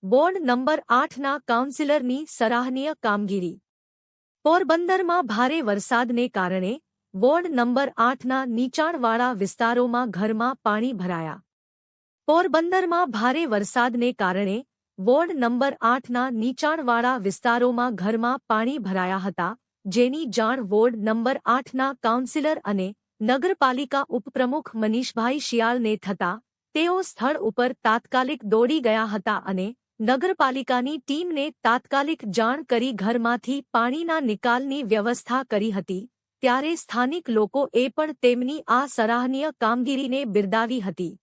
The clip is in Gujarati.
વોર્ડ નંબર 8ના કાઉન્સિલરની સરાહનીય કામગીરી. પોરબંદરમાં ભારે વરસાદને કારણે વોર્ડ નંબર 8ના નીચાણવાળા વિસ્તારોમાં ઘરમાં પાણી ભરાયા. પોરબંદરમાં ભારે વરસાદને કારણે વોર્ડ નંબર 8ના નીચાણવાળા વિસ્તારોમાં ઘરમાં પાણી ભરાયા હતા, જેની જાણ વોર્ડ નંબર 8ના કાઉન્સિલર અને નગરપાલિકા ઉપપ્રમુખ મનીષભાઈ શિયાળને થતાં તેઓ સ્થળ ઉપર તાત્કાલિક દોડી ગયા હતા અને નગરપાલિકાની ટીમને તાત્કાલિક જાણ કરી ઘરમાંથી પાણીના નિકાલની વ્યવસ્થા કરી હતી. ત્યારે સ્થાનિક લોકોએ પણ તેમની આ સરાહનીય કામગીરીને બિરદાવી હતી.